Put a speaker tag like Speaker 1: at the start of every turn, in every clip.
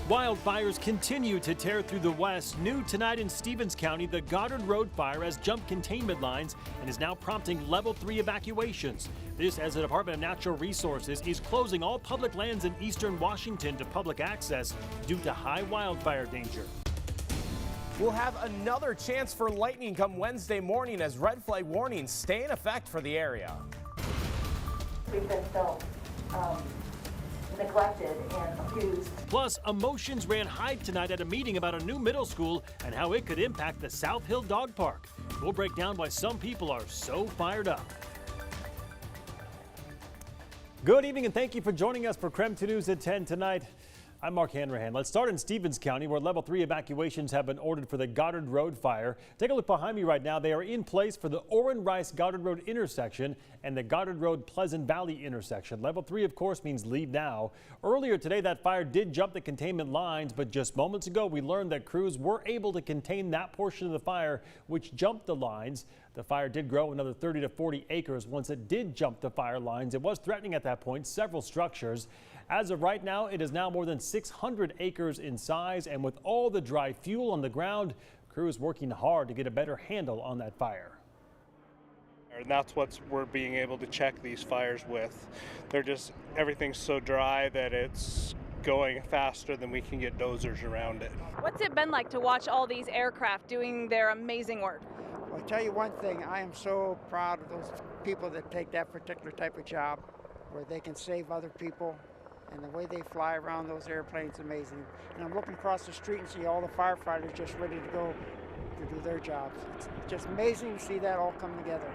Speaker 1: Wildfires continue to tear through the west. New tonight in Stevens County, the Goddard Road fire has jumped containment lines and is now prompting level 3 evacuations. This as the Department of Natural Resources is closing all public lands in eastern Washington to public access due to high wildfire danger.
Speaker 2: We'll have another chance for lightning come Wednesday morning as red flag warnings stay in effect for the area.
Speaker 3: We've been so neglected and abused.
Speaker 1: Plus, emotions ran high tonight at a meeting about a new middle school and how it could impact the South Hill Dog Park. We'll break down why some people are so fired up. Good evening and thank you for joining us for KREM 2 News at 10 tonight. I'm Mark Hanrahan. Let's start in Stevens County, where level 3 evacuations have been ordered for the Goddard Road fire. Take a look behind me right now. They are in place for the Orrin Rice Goddard Road intersection and the Goddard Road Pleasant Valley intersection. Level 3, of course, means leave now. Earlier today, that fire did jump the containment lines, but just moments ago, we learned that crews were able to contain that portion of the fire, which jumped the lines. The fire did grow another 30 to 40 acres once it did jump the fire lines. It was threatening at that point several structures. As of right now, it is now more than 600 acres in size, and with all the dry fuel on the ground, crews working hard to get a better handle on that fire.
Speaker 4: And that's what we're being able to check these fires with. Everything's so dry that it's going faster than we can get dozers around it.
Speaker 5: What's it been like to watch all these aircraft doing their amazing work?
Speaker 6: Well, I'll tell you one thing, I am so proud of those people that take that particular type of job where they can save other people, and the way they fly around those airplanes is amazing. And I'm looking across the street and see all the firefighters just ready to go to do their jobs. It's just amazing to see that all come together.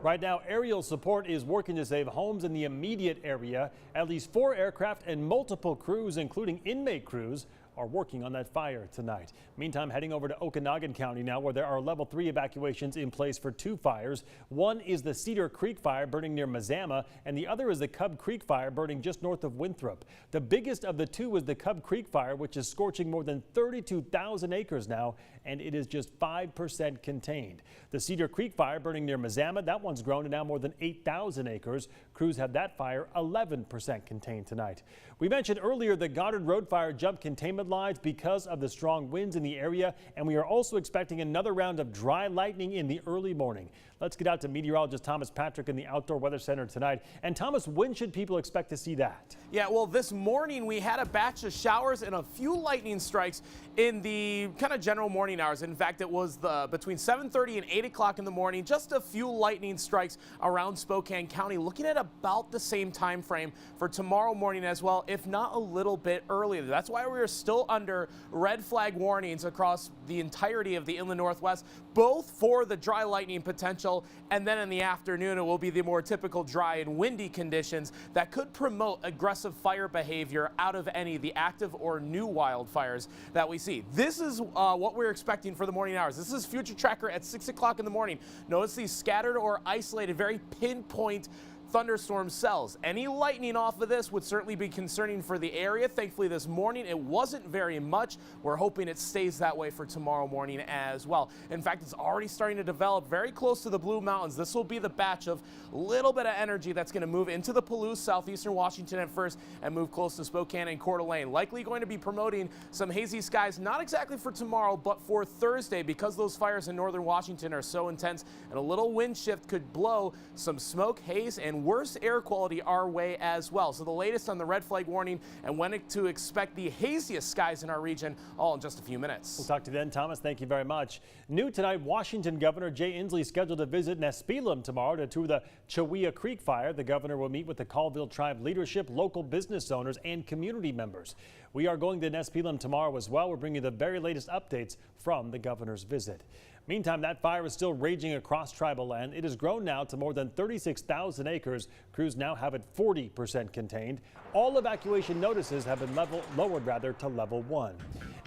Speaker 1: Right now, aerial support is working to save homes in the immediate area. At least 4 aircraft and multiple crews, including inmate crews, are working on that fire tonight. Meantime, heading over to Okanogan County now, where there are level 3 evacuations in place for 2 fires. One is the Cedar Creek fire burning near Mazama, and the other is the Cub Creek fire burning just north of Winthrop. The biggest of the 2 is the Cub Creek fire, which is scorching more than 32,000 acres now, and it is just 5% contained. The Cedar Creek fire burning near Mazama, that one's grown to now more than 8,000 acres. Crews have that fire 11% contained tonight. We mentioned earlier the Goddard Road fire jumped containment lines because of the strong winds in the area, and we are also expecting another round of dry lightning in the early morning. Let's get out to meteorologist Thomas Patrick in the Outdoor Weather Center tonight. And Thomas, when should people expect to see that?
Speaker 2: Yeah, well, this morning we had a batch of showers and a few lightning strikes in the kind of general morning hours. In fact, it was between 7:30 and 8 o'clock in the morning, just a few lightning strikes around Spokane County, looking at about the same time frame for tomorrow morning as well, if not a little bit earlier. That's why we are still under red flag warnings across the entirety of the inland Northwest, both for the dry lightning potential, and then in the afternoon it will be the more typical dry and windy conditions that could promote aggressive fire behavior out of any of the active or new wildfires that we see. This is what we're expecting for the morning hours. This is Future Tracker at 6 o'clock in the morning. Notice these scattered or isolated, very pinpoint thunderstorm cells. Any lightning off of this would certainly be concerning for the area. Thankfully this morning it wasn't very much. We're hoping it stays that way for tomorrow morning as well. In fact, it's already starting to develop very close to the Blue Mountains. This will be the batch of little bit of energy that's going to move into the Palouse, southeastern Washington at first, and move close to Spokane and Coeur d'Alene. Likely going to be promoting some hazy skies, not exactly for tomorrow, but for Thursday, because those fires in northern Washington are so intense, and a little wind shift could blow some smoke, haze, and worse air quality our way as well. So the latest on the red flag warning and when to expect the haziest skies in our region, all in just a few minutes.
Speaker 1: We'll talk to you then, Thomas. Thank you very much. New tonight, Washington Governor G.inslee scheduled to visit NESPELEM tomorrow to tour the Chewia Creek fire. The governor will meet with the Colville tribe leadership, local business owners, and community members. We are going to NESPELEM tomorrow as well. We're bringing you the very latest updates from the governor's visit. Meantime, that fire is still raging across tribal land. It has grown now to more than 36,000 acres. Crews now have it 40% contained. All evacuation notices have been lowered to level 1.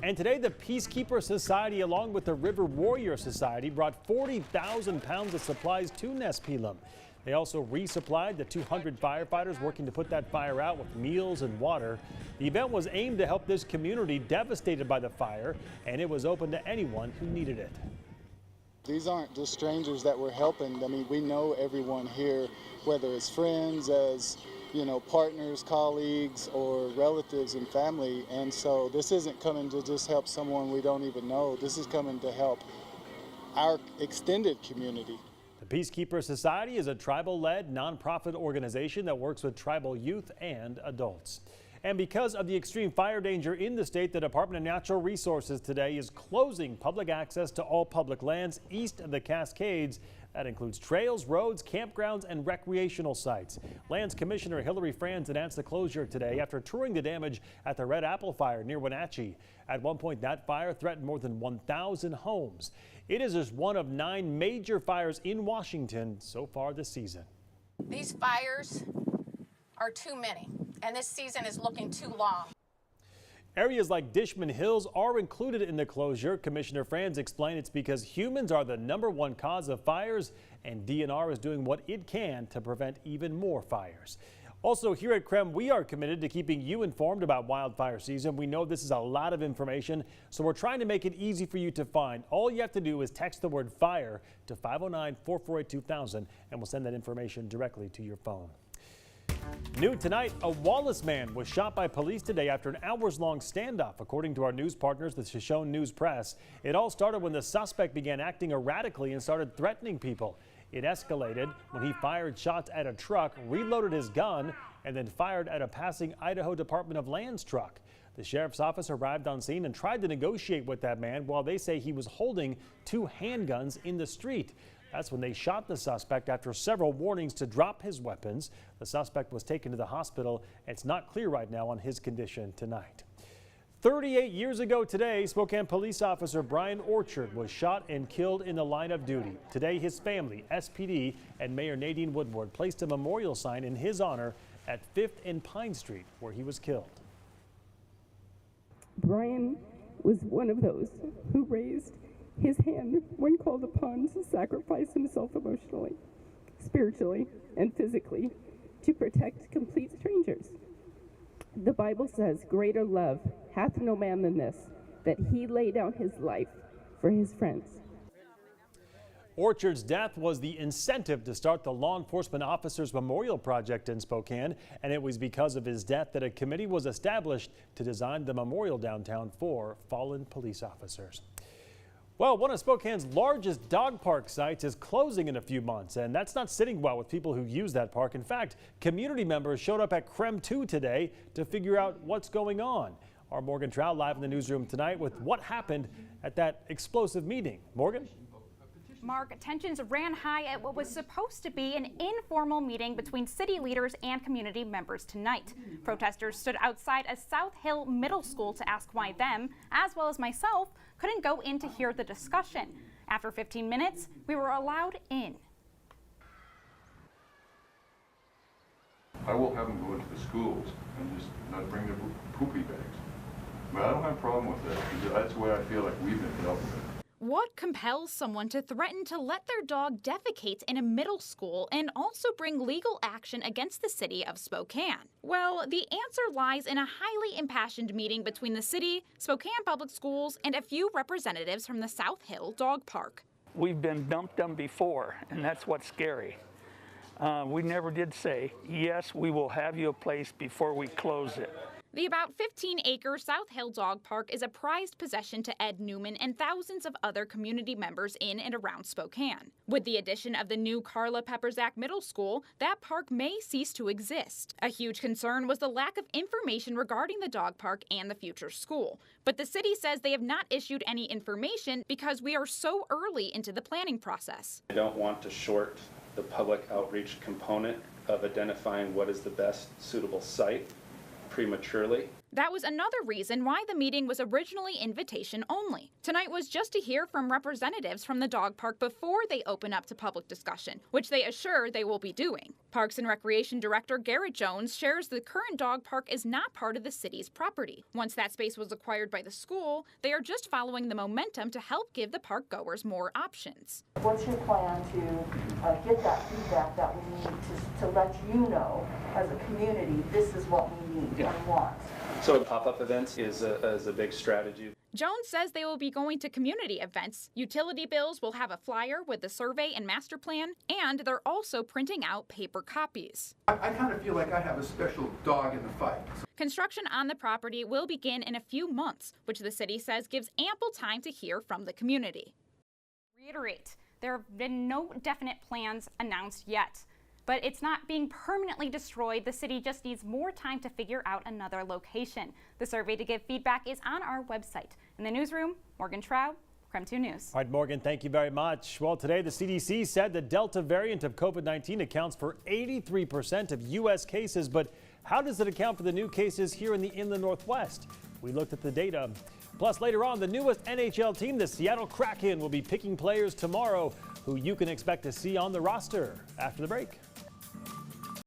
Speaker 1: And today, the Peacekeeper Society, along with the River Warrior Society, brought 40,000 pounds of supplies to NESPELEM. They also resupplied the 200 firefighters working to put that fire out with meals and water. The event was aimed to help this community devastated by the fire, and it was open to anyone who needed it.
Speaker 7: These aren't just strangers that we're helping. I mean, we know everyone here, whether it's friends, as partners, colleagues, or relatives and family. And so this isn't coming to just help someone we don't even know. This is coming to help our extended community.
Speaker 1: The Peacekeeper Society is a tribal-led nonprofit organization that works with tribal youth and adults. And because of the extreme fire danger in the state, the Department of Natural Resources today is closing public access to all public lands east of the Cascades. That includes trails, roads, campgrounds, and recreational sites. Lands Commissioner Hillary Franz announced the closure today after touring the damage at the Red Apple Fire near Wenatchee. At one point, that fire threatened more than 1,000 homes. It is just one of 9 major fires in Washington so far this season.
Speaker 8: These fires are too many, and this season is looking too long.
Speaker 1: Areas like Dishman Hills are included in the closure. Commissioner Franz explained it's because humans are the #1 cause of fires, and DNR is doing what it can to prevent even more fires. Also, here at KREM, we are committed to keeping you informed about wildfire season. We know this is a lot of information, so we're trying to make it easy for you to find. All you have to do is text the word FIRE to 509-448-2000, and we'll send that information directly to your phone. New tonight, a Wallace man was shot by police today after an hours-long standoff, according to our news partners, the Shoshone News Press. It all started when the suspect began acting erratically and started threatening people. It escalated when he fired shots at a truck, reloaded his gun, and then fired at a passing Idaho Department of Lands truck. The sheriff's office arrived on scene and tried to negotiate with that man while they say he was holding 2 handguns in the street. That's when they shot the suspect after several warnings to drop his weapons. The suspect was taken to the hospital. It's not clear right now on his condition tonight. 38 years ago today, Spokane police officer Brian Orchard was shot and killed in the line of duty. Today, his family, SPD, and Mayor Nadine Woodward placed a memorial sign in his honor at 5th and Pine Street, where he was killed.
Speaker 9: Brian was one of those who raised his hand when called upon to sacrifice himself emotionally, spiritually, and physically to protect complete strangers. The Bible says, "Greater love hath no man than this, that he lay down his life for his friends."
Speaker 1: Orchard's death was the incentive to start the Law Enforcement Officers Memorial Project in Spokane, and it was because of his death that a committee was established to design the memorial downtown for fallen police officers. Well, one of Spokane's largest dog park sites is closing in a few months, and that's not sitting well with people who use that park. In fact, community members showed up at KREM 2 today to figure out what's going on. Our Morgan Trout live in the newsroom tonight with what happened at that explosive meeting. Morgan?
Speaker 10: Mark, tensions ran high at what was supposed to be an informal meeting between city leaders and community members tonight. Protesters stood outside a South Hill Middle School to ask why them, as well as myself, couldn't go in to hear the discussion. After 15 minutes, we were allowed in.
Speaker 11: I will have them go into the schools and just not bring their poopy bags. But I don't have a problem with that, because that's the way I feel like we've been dealt with.
Speaker 12: What compels someone to threaten to let their dog defecate in a middle school and also bring legal action against the city of Spokane? Well, the answer lies in a highly impassioned meeting between the city, Spokane Public Schools, and a few representatives from the South Hill Dog Park.
Speaker 13: We've been dumped on before, and that's what's scary. We never did say, yes, we will have you a place before we close it.
Speaker 12: The about 15-acre South Hill Dog Park is a prized possession to Ed Newman and thousands of other community members in and around Spokane. With the addition of the new Carla Pepperzak Middle School, that park may cease to exist. A huge concern was the lack of information regarding the dog park and the future school. But the city says they have not issued any information because we are so early into the planning process.
Speaker 14: I don't want to short the public outreach component of identifying what is the best suitable site prematurely.
Speaker 12: That was another reason why the meeting was originally invitation only. Tonight was just to hear from representatives from the dog park before they open up to public discussion, which they assure they will be doing. Parks and Recreation Director Garrett Jones shares the current dog park is not part of the city's property. Once that space was acquired by the school, they are just following the momentum to help give the park goers more options.
Speaker 3: What's your plan to get that feedback that we need to let you know as a community this is what we need and want?
Speaker 14: So pop-up events is a big strategy.
Speaker 12: Jones says they will be going to community events. Utility bills will have a flyer with the survey and master plan, and they're also printing out paper copies.
Speaker 15: I kind of feel like I have a special dog in the fight.
Speaker 12: Construction on the property will begin in a few months, which the city says gives ample time to hear from the community.
Speaker 10: Reiterate, there have been no definite plans announced yet. But it's not being permanently destroyed. The city just needs more time to figure out another location. The survey to give feedback is on our website. In the newsroom, Morgan Trout, KREM 2 News.
Speaker 1: All right, Morgan, thank you very much. Well, today the CDC said the Delta variant of COVID-19 accounts for 83% of U.S. cases. But how does it account for the new cases here in the Inland Northwest? We looked at the data. Plus, later on, the newest NHL team, the Seattle Kraken, will be picking players tomorrow who you can expect to see on the roster after the break.